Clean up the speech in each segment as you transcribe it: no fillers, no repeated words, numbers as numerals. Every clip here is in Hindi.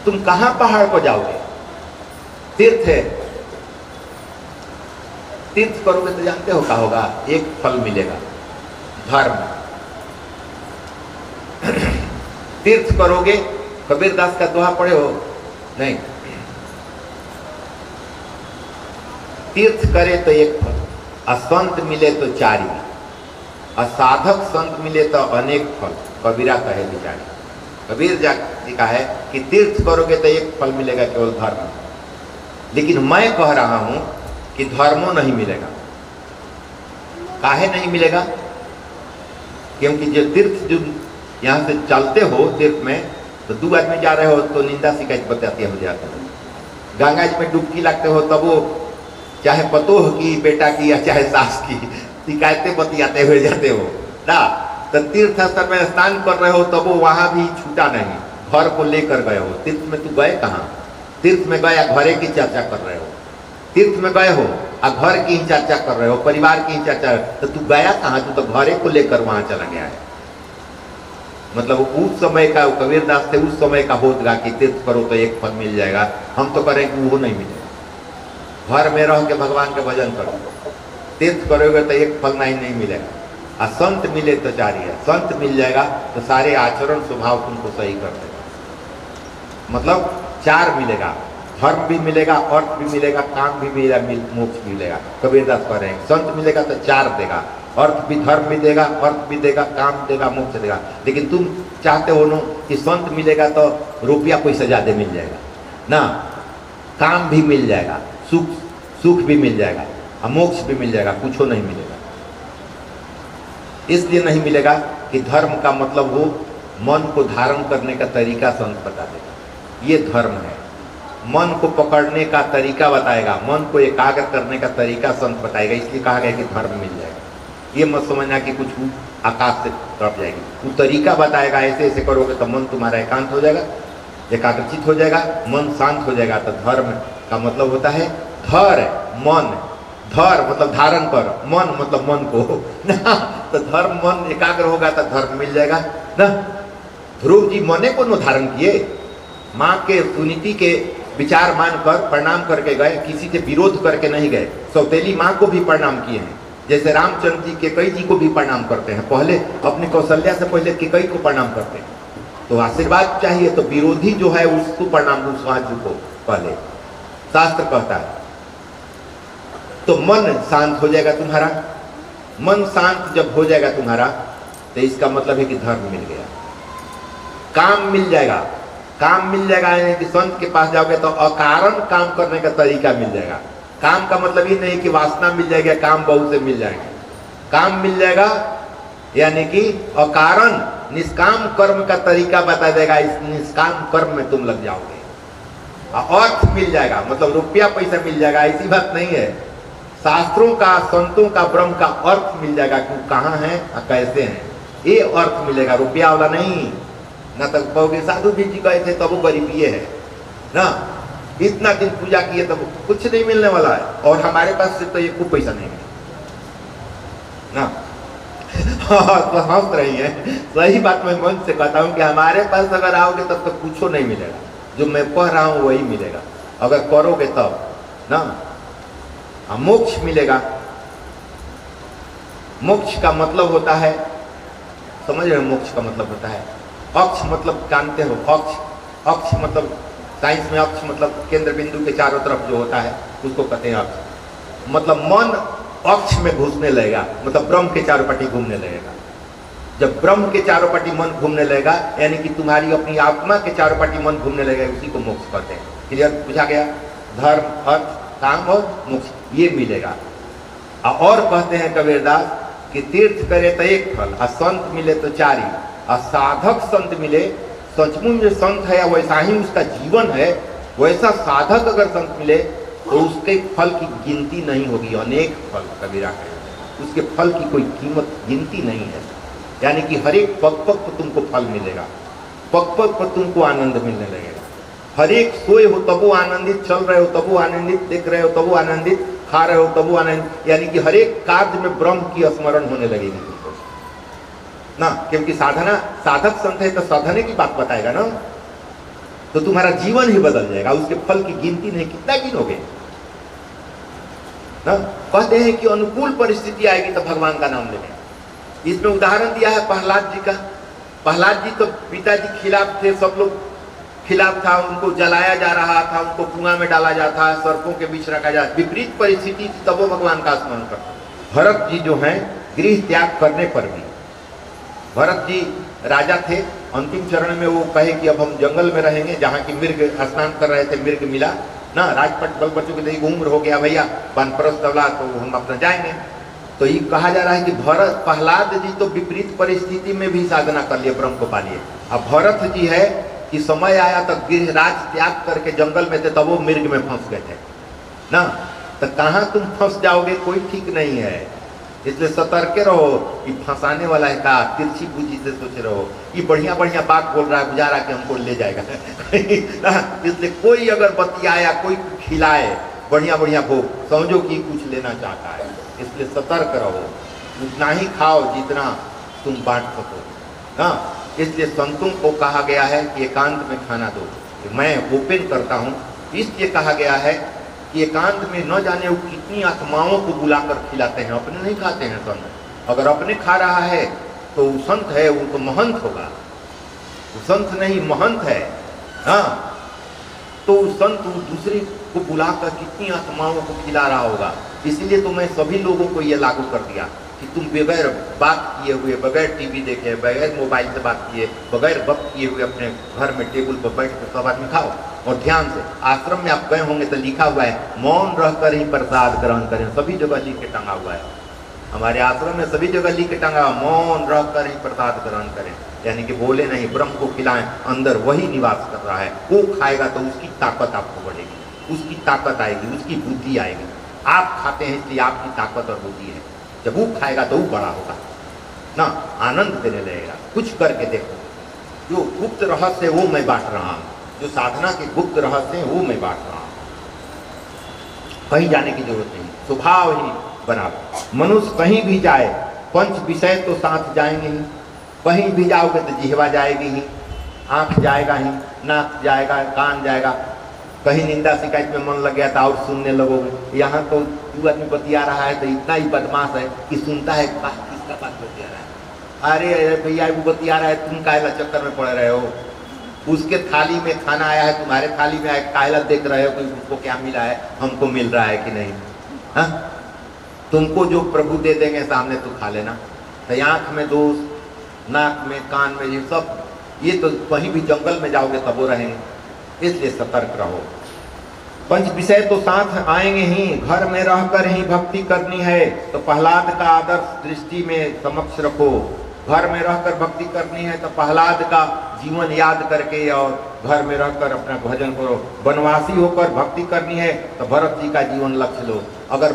तुम कहां पहाड़ को जाओगे? तीर्थ है, तीर्थ करोगे तो जानते हो क्या होगा? एक फल मिलेगा, धर्म। तीर्थ करोगे, कबीरदास का दोहा पढ़े हो? नहीं। तीर्थ करे तो एक फल, असंत मिले तो चारी, असाधक संत मिले तो अनेक फल। कबीरा कहे बिचारी, कबीर जी का है कि तीर्थ करोगे तो एक फल मिलेगा, केवल धर्म। लेकिन मैं कह रहा हूं कि धर्मों नहीं मिलेगा। काहे नहीं मिलेगा? क्योंकि जो तीर्थ जो यहां से चलते हो तीर्थ में, तो 2 आदमी जा रहे हो तो निंदा शिकायत बताती हो जाते हो। गंगा जी में डुबकी लगते हो तब वो चाहे पतोह की, बेटा की, या चाहे सास की शिकायतें बतियाते हुए जाते हो ना। तो तीर्थ स्थल में स्नान कर रहे हो तब वो वहां भी छूटा नहीं, घर को लेकर गए हो। तीर्थ में तू गए कहाँ? तीर्थ में गए घरे की चर्चा कर रहे हो। तीर्थ में गए हो और घर की ही चर्चा कर रहे हो, परिवार की ही चर्चा। तो तू गया कहाँ? तू तो घरे को लेकर वहां चला गया है। मतलब उस समय का कबीरदास से उस समय का होगा कि तीर्थ करो तो एक फल मिल जाएगा। हम तो करें कि वो नहीं मिलेगा। घर में रह के भगवान के भजन करो, तीर्थ करोगे तो एक फल नहीं मिलेगा। और संत मिले तो चारी है, संत मिल जाएगा तो सारे आचरण स्वभाव तुमको सही कर देगा। मतलब 4 मिलेगा, धर्म भी मिलेगा, अर्थ भी मिलेगा, काम भी मिलेगा, मोक्ष भी मिलेगा। कबीरदास कह रहे हैं संत मिलेगा तो 4 देगा, अर्थ भी, धर्म भी देगा, अर्थ भी देगा, काम देगा, मोक्ष देगा। लेकिन तुम चाहते हो नो कि संत मिलेगा तो रुपया पैसा ज्यादा मिल जाएगा ना, काम भी मिल जाएगा, सुख भी मिल जाएगा, और मोक्ष भी मिल जाएगा, कुछ नहीं मिलेगा। इसलिए नहीं मिलेगा कि धर्म का मतलब वो मन को धारण करने का तरीका संत बता देगा, ये धर्म है। मन को पकड़ने का तरीका बताएगा, मन को एकाग्र करने का तरीका संत बताएगा। इसलिए कहा गया कि धर्म मिल जाएगा। ये मत समझना कि कुछ आकाश से तरफ जाएगी, वो तरीका बताएगा। ऐसे ऐसे करोगे तो मन तुम्हारा एकांत हो जाएगा, एकाग्रचित हो जाएगा, मन शांत हो जाएगा। तो धर्म का मतलब होता है धर मन, धर मतलब धारण कर, मन मतलब मन को ना। तो धर्म मन एकाग्र होगा तो धर्म मिल जाएगा ना। ध्रुव जी मने को न धारण किए, माँ के सुनीति के विचार मानकर प्रणाम करके गए, किसी से विरोध करके नहीं गए। सौतेली माँ को भी प्रणाम किए हैं, जैसे रामचंद्र जी केकई जी को भी प्रणाम करते हैं। पहले अपनी कौशल्या से पहले केकई को प्रणाम करते हैं। तो आशीर्वाद चाहिए तो विरोधी जो है उसको प्रणाम दो, स्वाज को पहले शास्त्र कहता है। तो मन शांत हो जाएगा तुम्हारा। मन शांत जब हो जाएगा तुम्हारा तो इसका मतलब है कि धर्म मिल गया। काम मिल जाएगा, काम मिल जाएगा यानी कि संत के पास जाओगे तो अकारण काम करने का तरीका मिल जाएगा। काम का मतलब ये नहीं कि वासना मिल जाएगा, काम बहुत से मिल जाएंगे। काम मिल जाएगा यानी कि अकारण निष्काम कर्म का तरीका बता देगा, इस निष्काम कर्म में तुम लग जाओगे। अर्थ मिल जाएगा मतलब रुपया पैसा मिल जाएगा, ऐसी बात नहीं है। शास्त्रों का, संतों का, ब्रह्म का अर्थ मिल जाएगा कि कहाँ है और कैसे हैं, ये अर्थ मिलेगा, रुपया वाला नहीं। ना तक कहोगे साधु जी गए थे तब वो गरीबी है ना, इतना दिन पूजा किए तब कुछ नहीं मिलने वाला है, और हमारे पास से तो ये खूब पैसा नहीं है ना। तो हंस रही है, सही बात मैं मन से कहता हूँ कि हमारे पास अगर आओगे तब तो कुछ नहीं मिलेगा, जो मैं कह रहा हूँ वही मिलेगा अगर करोगे तब ना। मोक्ष मिलेगा। मोक्ष का मतलब होता है, समझ रहे हो, मोक्ष का मतलब होता है अक्ष, मतलब जानते हो अक्ष, अक्ष मतलब साइंस में अक्ष मतलब केंद्र बिंदु के चारों तरफ जो होता है उसको कहते हैं अक्ष। मतलब मन अक्ष में घुसने लगेगा, मतलब ब्रह्म के चारों पट्टी घूमने लगेगा। जब ब्रह्म के चारों पट्टी मन घूमने लगेगा यानी कि तुम्हारी अपनी आत्मा के चारों पट्टी मन घूमने लगेगा, उसी को मोक्ष कहते हैं। क्लियर पूछा गया? धर्म, अर्थ, काम और मोक्ष ये मिलेगा। और कहते हैं कबीरदास कि तीर्थ करे तो एक फल, और संत मिले तो चारी, और साधक संत मिले। सचमुच जो संत है वैसा ही उसका जीवन है, वैसा साधक अगर संत मिले तो उसके फल की गिनती नहीं होगी, अनेक फल। कबीरा है उसके फल की कोई कीमत गिनती नहीं है, यानी कि हर एक पग पग पर तुमको फल मिलेगा, पग पग पर तुमको आनंद मिलने लगेगा। हर एक सोए हो तब वो आनंदित, चल रहे हो तब वो आनंदित, देख रहे हो तब वो आनंदित, खा रहे हो तब वो आनंदित, यानी कि हर एक कार्य में ब्रह्म की स्मरण होने लगेगी तुमको ना। क्योंकि साधना, साधक संत है तो साधने की बात बताएगा ना। तो तुम्हारा जीवन ही बदल जाएगा। उसके फल की गिनती नहीं, कितना गिनोगे ना। कहते हैं कि अनुकूल परिस्थिति आएगी तो भगवान का नाम लेने। इसमें उदाहरण दिया है प्रहलाद जी का। प्रहलाद जी तो पिताजी खिलाफ थे, सब लोग खिलाफ था, उनको जलाया जा रहा था, उनको कुआं में डाला जाता है, सर्पों के बीच रखा जाता, विपरीत परिस्थिति थी, तब वो भगवान का स्मरण करते। भरत जी जो हैं गृह त्याग करने पर भी, भरत जी राजा थे, अंतिम चरण में वो कहे कि अब हम जंगल में रहेंगे, जहाँ की मृग स्नान कर रहे थे, मृग मिला ना, राजपट बल बच्चों की देखी उम्र हो गया भैया, वानप्रस्थ अवला, तो हम अपना जाएंगे। तो ये कहा जा रहा है कि भरत प्रहलाद जी तो विपरीत परिस्थिति में भी साधना कर लिए, ब्रह्म को पा लिए। अब भरत जी है कि समय आया तब गिरिराज त्याग करके जंगल में थे, तब वो मृग में फंस गए थे ना। तो कहाँ तुम फंस जाओगे, कोई ठीक नहीं है। इसलिए सतर्क रहो कि फंसाने वाला है का, तिरछी बुद्धि से सोच रहो। ये बढ़िया बढ़िया बात बोल रहा है, गुजारा के हमको ले जाएगा इसलिए कोई अगर बतियाया, कोई खिलाए बढ़िया बढ़िया भोग, समझो कि कुछ लेना चाहता है। इसलिए सतर्क रहो, उतना ही खाओ जितना तुम बांट सको ना। इसलिए संतों को कहा गया है कि एकांत में खाना दो। मैं ओपन करता हूँ, इसलिए कहा गया है कि एकांत में न जाने वो कितनी आत्माओं को बुलाकर खिलाते हैं, अपने नहीं खाते हैं संत। अगर अपने खा रहा है तो वो संत है, वो तो महंत होगा, वो संत नहीं महंत है। हाँ, तो संत दूसरे को बुलाकर कितनी आत्माओं को खिला रहा होगा। इसीलिए तो मैं सभी लोगों को ये लागू कर दिया कि तुम बगैर बात किए हुए, बगैर टीवी देखे, बगैर मोबाइल से बात किए, बगैर वक्त किए हुए अपने घर में टेबल पर बैठ कर सब आदमी खाओ और ध्यान से। आश्रम में आप गए होंगे तो लिखा हुआ है मौन रहकर ही प्रसाद ग्रहण करें, सभी जगह लिख के टंगा हुआ है। हमारे आश्रम में सभी जगह लिख के टंगा, मौन रहकर ही प्रसाद ग्रहण करें, यानी कि बोले नहीं, ब्रह्म को खिलाएं, अंदर वही निवास कर रहा है। वो खाएगा तो उसकी ताकत आपको बढ़ेगी, उसकी ताकत आएगी, उसकी बुद्धि आएगी। आप खाते हैं इसलिए आपकी ताकत और बुद्धि है, जब वो खाएगा तो वो बड़ा होगा ना, आनंद देने लगेगा। कुछ करके देखो, जो गुप्त रहस्य वो मैं बांट रहा हूँ, जो साधना के गुप्त रहस्य वो मैं बांट रहा हूँ। कहीं जाने की जरूरत नहीं, स्वभाव ही बना। मनुष्य कहीं भी जाए, पंच विषय तो साथ जाएंगे ही। कहीं भी जाओगे तो जिह्वा जाएगी ही, आंख जाएगा ही, नाक जाएगा, कान जाएगा। कहीं निंदा शिकायत में मन लग गया था और सुनने लगोगे। यहाँ तो दो आदमी बतिया रहा है तो इतना ही बदमाश है कि सुनता है किसका बात बतिया रहा है। अरे भैया वो बतिया रहा है, तुम कायला चक्कर में पड़ रहे हो। उसके थाली में खाना आया है, तुम्हारे थाली में आया, कायला देख रहे हो कि उसको क्या मिला है, हमको मिल रहा है कि नहीं। हाँ, तुमको जो प्रभु दे देंगे सामने तो खा लेना। तो आँख में दोष, नाक में, कान में, ये सब, ये तो कहीं भी जंगल में जाओगे तब वो रहेंगे। इसलिए सतर्क रहो। पंच विषय तो साथ आएंगे ही, घर में रहकर ही भक्ति करनी है तो प्रहलाद का आदर्श दृष्टि में समक्ष रखो। घर में रहकर भक्ति करनी है तो प्रहलाद का जीवन याद करके और घर में रहकर अपना भजन करो। वनवासी होकर भक्ति करनी है तो भरत जी का जीवन लक्ष्य लो। अगर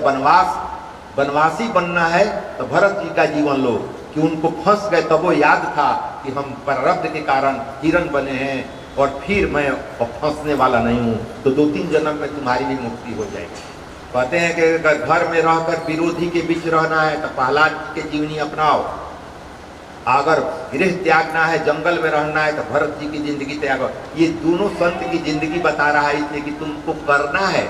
वनवासी बनना है तो भरत जी का जीवन लो, कि उनको फंस गए तब वो याद था कि हम प्रारब्ध के कारण हिरण बने हैं और फिर मैं फंसने वाला नहीं हूँ, तो 2-3 जन्म में तुम्हारी भी मुक्ति हो जाएगी। कहते हैं कि अगर घर में रहकर विरोधी के बीच रहना है तो प्रहलाद के जीवनी अपनाओ। अगर गृह त्यागना है, जंगल में रहना है तो भरत जी की जिंदगी त्यागो। ये दोनों संत की जिंदगी बता रहा है, इसलिए कि तुमको करना है।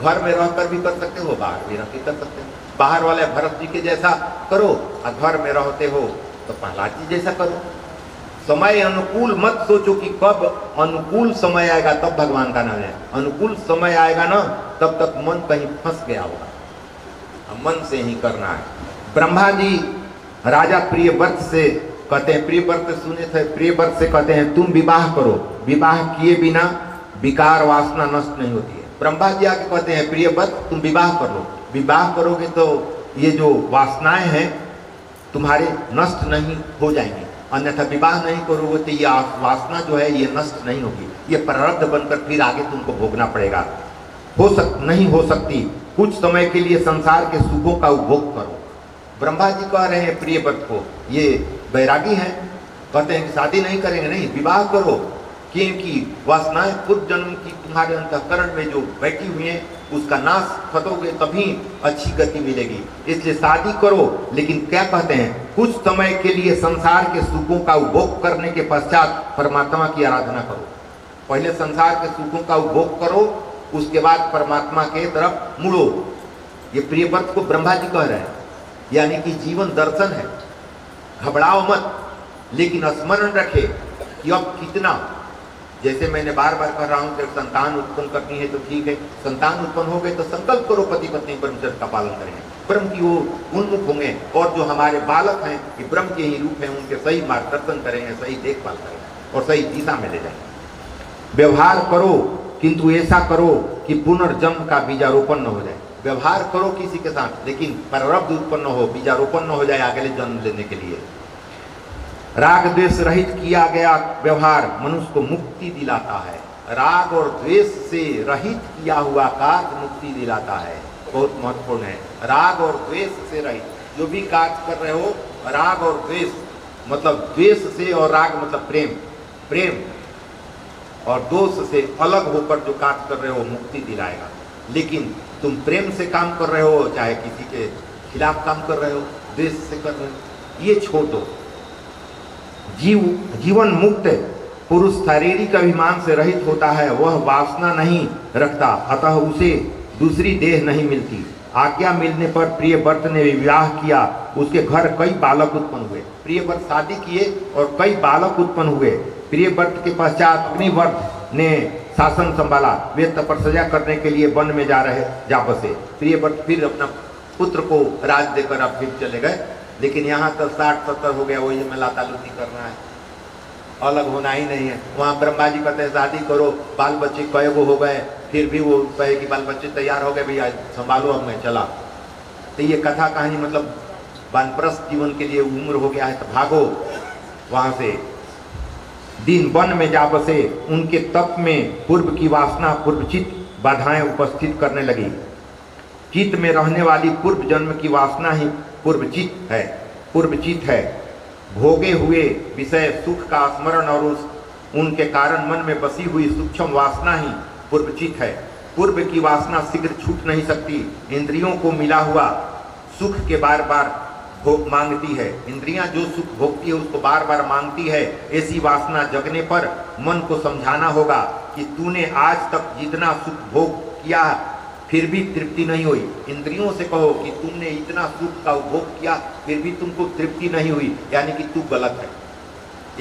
घर में रहकर भी कर सकते हो, बाहर भी रह के कर सकते हो। बाहर वाले भरत जी के जैसा करो और घर में रहते हो तो प्रहलाद जी जैसा करो। समय अनुकूल मत सोचो कि कब अनुकूल समय आएगा तब भगवान का नाम है। अनुकूल समय आएगा ना, तब तक मन कहीं फंस गया होगा। मन से ही करना है। ब्रह्मा जी राजा प्रियव्रत से कहते हैं, प्रियव्रत सुने थे, प्रियव्रत से कहते हैं तुम विवाह करो, विवाह किए बिना विकार वासना नष्ट नहीं होती है। ब्रह्मा जी आके कहते हैं प्रियव्रत तुम विवाह कर लो, विवाह करोगे तो ये जो वासनाएं हैं तुम्हारे नष्ट नहीं हो जाएंगी, अन्यथा विवाह नहीं करोगे तो ये वासना जो है ये नष्ट नहीं होगी, ये प्रारब्ध बनकर फिर आगे तुमको भोगना पड़ेगा। नहीं हो सकती। कुछ समय के लिए संसार के सुखों का उपभोग करो। ब्रह्मा जी कह रहे हैं प्रियव्रत को, ये बैरागी हैं, कहते हैं कि शादी नहीं करेंगे, नहीं विवाह करो, क्योंकि वासनाएं पूर्व जन्म की तुम्हारे अंतःकरण में जो बैठी हुई हैं उसका नाश खतोगे तभी अच्छी गति मिलेगी। इसलिए शादी करो, लेकिन क्या कहते हैं, कुछ समय के लिए संसार के सुखों का उपभोग करने के पश्चात परमात्मा की आराधना करो। पहले संसार के सुखों का उपभोग करो, उसके बाद परमात्मा के तरफ मुड़ो। ये प्रिय व्रत को ब्रह्मा जी कह रहे हैं, यानी कि जीवन दर्शन है। घबराओ मत, लेकिन स्मरण रखे कि अब कितना, जैसे मैंने बार बार कह रहा हूं कि संतान उत्पन्न करनी है तो ठीक है, संतान उत्पन्न हो गए तो संकल्प करो पति पत्नी ब्रह्मचर्य का पालन करेंगे, ब्रह्म की ओर उन्मुख होंगे, और जो हमारे बालक हैं कि ब्रह्म के ही रूप हैं, उनके सही मार्गदर्शन करेंगे, सही देखभाल करेंगे और सही दिशा में ले जाएंगे। व्यवहार करो, किंतु ऐसा करो कि पुनर्जन्म का बीजारोपण न हो जाए। व्यवहार करो किसी के साथ, लेकिन प्रारब्ध उत्पन्न हो, बीजारोपण न हो जाए अगले जन्म लेने के लिए। राग द्वेष रहित किया गया व्यवहार मनुष्य को मुक्ति दिलाता है। राग और द्वेष से रहित किया हुआ कार्य मुक्ति दिलाता है, बहुत महत्वपूर्ण है। राग और द्वेष से रहित, जो भी कार्य कर रहे हो, राग और द्वेष मतलब द्वेष से, और राग मतलब प्रेम, प्रेम और दोष से अलग होकर जो कार्य कर रहे हो मुक्ति दिलाएगा। लेकिन तुम प्रेम से काम कर रहे हो, चाहे किसी के खिलाफ काम कर रहे हो, द्वेष से कर रहे हो, ये छोड़ दो। जीवन मुक्त पुरुष शारीरिक अभिमान से रहित होता है, वह वासना नहीं रखता, अतः उसे दूसरी देह नहीं मिलती। आज्ञा मिलने पर प्रियव्रत ने विवाह किया, उसके घर कई बालक उत्पन्न हुए। प्रियव्रत शादी किए और कई बालक उत्पन्न हुए। प्रियव्रत के पश्चात अग्निव्रत ने शासन संभाला, वे तपस्या करने के लिए वन में जा बसे। प्रियव्रत फिर अपना पुत्र को राज देकर अब फिर चले गए, लेकिन यहाँ तो 60-70 हो गया, वही में लाता लुती करना है, अलग होना ही नहीं है। वहाँ ब्रह्मा जी कहते हैं शादी करो, बाल बच्चे कई गो हो गए, फिर भी वो कहे कि बाल बच्चे तैयार हो गए, भैया संभालो अब मैं चला। तो ये कथा कहानी मतलब वानप्रस्थ जीवन के लिए उम्र हो गया है तो भागो वहाँ से। दिन वन में जा बसे, उनके तप में पूर्व की वासना पूर्वचित बाधाएं उपस्थित करने लगी। चित्त में रहने वाली पूर्व जन्म की वासना ही पूर्वचित है। भोगे हुए विषय सुख का स्मरण और उनके कारण मन में बसी हुई सूक्ष्म वासना ही पूर्वचित है। पूर्व की वासना शीघ्र छूट नहीं सकती। इंद्रियों को मिला हुआ सुख के बार बार मांगती है। इंद्रियां जो सुख भोगती है उसको बार बार मांगती है। ऐसी वासना जगने पर मन को समझाना होगा कि तूने आज तक जितना सुख भोग किया फिर भी तृप्ति नहीं हुई। इंद्रियों से कहो कि तुमने इतना सुख का उपभोग किया फिर भी तुमको तृप्ति नहीं हुई, यानी कि तू गलत है।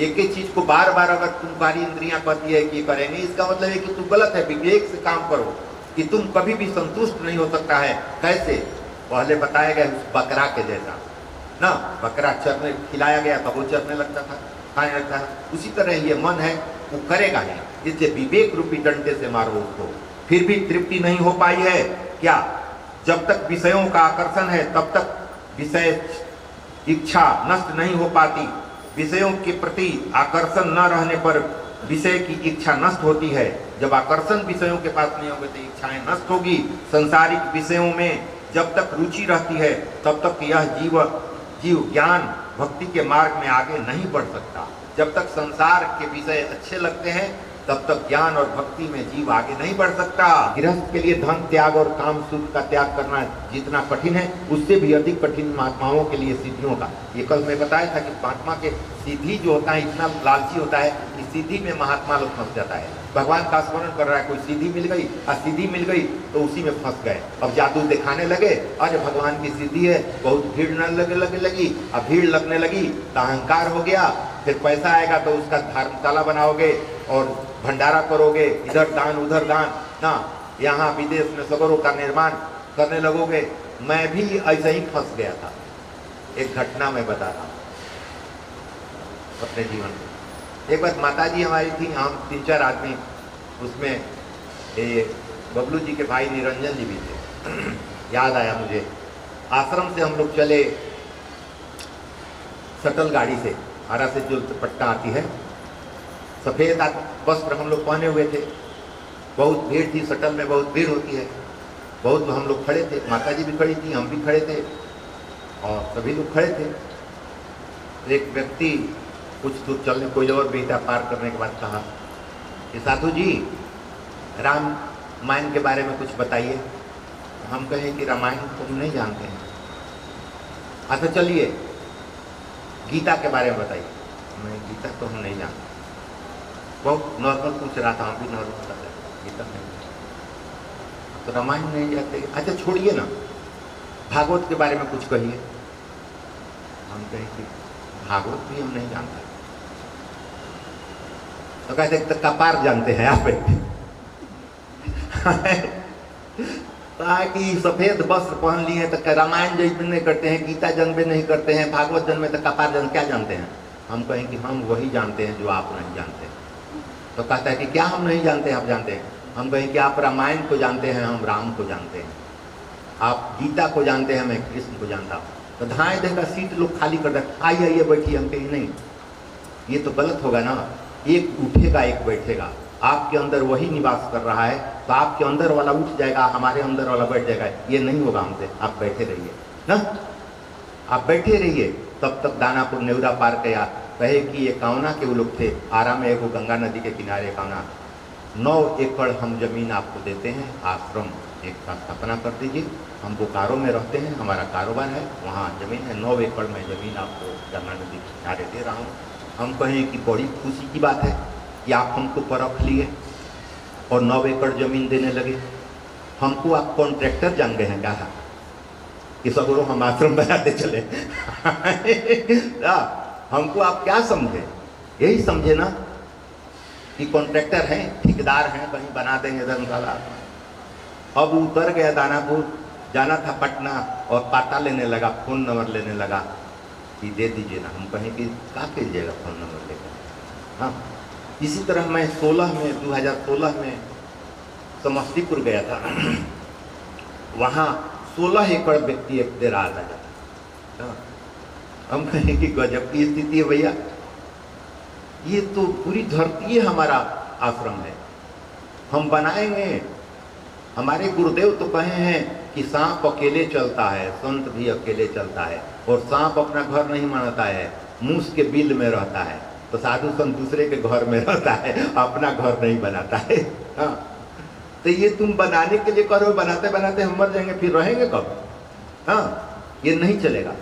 एक ही चीज को बार बार अगर तुम्हारी इंद्रियां कहती है कि करेंगे, इसका मतलब है कि तू गलत है। विवेक से काम करो कि तुम कभी भी संतुष्ट नहीं हो सकता है। कैसे? पहले बताया गया उस बकरा के जैसा ना, बकरा चरने खिलाया गया था, वो चरने लगता था, खाने लगता था। उसी तरह ये मन है वो करेगा नहीं, इसलिए विवेक रूपी डंडे से मारो उसको। फिर भी तृप्ति नहीं हो पाई है क्या? जब तक विषयों का आकर्षण है तब तक विषय इच्छा नष्ट नहीं हो पाती। विषयों के प्रति आकर्षण न रहने पर विषय की इच्छा नष्ट होती है। जब आकर्षण विषयों के पास नहीं होगा तो इच्छाएं नष्ट होगी। संसारिक विषयों में जब तक रुचि रहती है तब तक यह जीव ज्ञान भक्ति के मार्ग में आगे नहीं बढ़ सकता। जब तक संसार के विषय अच्छे लगते हैं तब तक ज्ञान और भक्ति में जीव आगे नहीं बढ़ सकता। गृहस्थ के लिए धन त्याग और काम सुख का त्याग करना जितना कठिन है उससे भी अधिक कठिन महात्माओं के लिए सिद्धियों का। ये कल मैं बताया था कि महात्मा के सिद्धि जो होता है इतना लालची होता है कि सिद्धि में महात्मा लोग फंस जाता है। भगवान का स्मरण कर रहा है, कोई सिद्धि मिल गई, सिद्धि मिल गई तो उसी में फंस गए। अब जादू दिखाने लगे, अरे भगवान की सिद्धि है, बहुत भीड़ न लगी। अब भीड़ लगने लगी तो अहंकार हो गया। फिर पैसा आएगा तो उसका धर्मशाला बनाओगे और भंडारा करोगे, इधर दान उधर दान ना, यहाँ विदेश में सगरों का निर्माण करने लगोगे। मैं भी ऐसे ही फंस गया था। एक घटना मैं बता रहा हूँ अपने जीवन में। एक बार माताजी हमारी थी, हम 3-4 आदमी, उसमें बबलू जी के भाई निरंजन जी भी थे। याद आया मुझे, आश्रम से हम लोग चले शटल गाड़ी से, आरा से जो पट्टा आती है, सफ़ेद वस्त्र हम लोग पहने हुए थे। बहुत भीड़ थी, शटल में बहुत भीड़ होती है। बहुत हम लोग खड़े थे, माताजी भी खड़ी थी, हम भी खड़े थे और सभी लोग खड़े थे। एक व्यक्ति कुछ दूर चलने, कोई और बेटा पार करने के बाद कहा कि साधु जी रामायण के बारे में कुछ बताइए। हम कहें कि रामायण तो हम नहीं जानते हैं। अच्छा चलिए गीता के बारे में बताइए। मैं गीता तो हम नहीं जानते। बहुत नॉर्मल पूछ रहा था, हम भी नॉर्मल कर रहे, गीता नहीं तो रामायण नहीं जाते। अच्छा छोड़िए ना, भागवत के बारे में कुछ कहिए। हम कहें कि भागवत भी हम नहीं जानते। तो कहते तो कपार जानते हैं आप कहा कि सफेद वस्त्र पहन लिए तो रामायण जन्म नहीं करते हैं, गीता जन्म नहीं करते हैं, भागवत जन्म में तो कपार जन्म क्या जानते हैं। हम कहें कि हम वही जानते हैं जो आप नहीं जानते। तो कहता है कि क्या हम नहीं जानते, आप जानते हैं। हम कहें कि आप रामायण को जानते हैं, हम राम को जानते हैं। आप गीता को जानते हैं, मैं कृष्ण को जानता हूँ। तो धाए देगा सीट लोग खाली कर दे, आइए आइए बैठिए। हम कहें नहीं, ये तो गलत होगा ना, एक उठेगा एक बैठेगा। आपके अंदर वही निवास कर रहा है, तो आपके अंदर वाला उठ जाएगा, हमारे अंदर वाला बैठ जाएगा। ये नहीं होगा हमसे, आप बैठे रहिए ना, आप बैठे रहिए। तब तक दानापुर नेवरा पार किया। कहे कि ये कावना के वो लोग थे, आरा में एक गंगा नदी के किनारे कावना। 9 एकड़ हम जमीन आपको देते हैं, आश्रम एक का स्थापना कर दीजिए। हम बोकारो में रहते हैं, हमारा कारोबार है, वहाँ जमीन है, 9 एकड़ में जमीन आपको गंगा नदी के किनारे दे रहा हूँ। हम कहें कि बड़ी खुशी की बात है कि आप हमको परख लिए और 9 एकड़ जमीन देने लगे। हमको आप कॉन्ट्रैक्टर जान गए हैं, कहा कि सगुरो हम आश्रम बनाते चले हमको आप क्या समझे, यही समझे ना कि कॉन्ट्रैक्टर हैं, ठेकेदार हैं, कहीं बना देंगे धर्मशाला। अब उतर गया दानापुर, जाना था पटना, और पाता लेने लगा, फ़ोन नंबर लेने लगा कि दे दीजिए ना। हम कहें कि क्या कीजिएगा फ़ोन नंबर लेकर। हाँ, इसी तरह मैं 2016 में समस्तीपुर गया था। वहाँ 16 एकड़ व्यक्ति एक दे रहा था। हम कहें कि गजब की स्थिति है भैया, ये तो पूरी धरती हमारा आश्रम है, हम बनाएंगे। हमारे गुरुदेव तो कहे हैं कि सांप अकेले चलता है, संत भी अकेले चलता है, और सांप अपना घर नहीं बनाता है, मूस के बिल में रहता है। तो साधु संत दूसरे के घर में रहता है, अपना घर नहीं बनाता है। हाँ, तो ये तुम बनाने के लिए करो, बनाते बनाते हम मर जाएंगे, फिर रहेंगे कब। हाँ, ये नहीं चलेगा।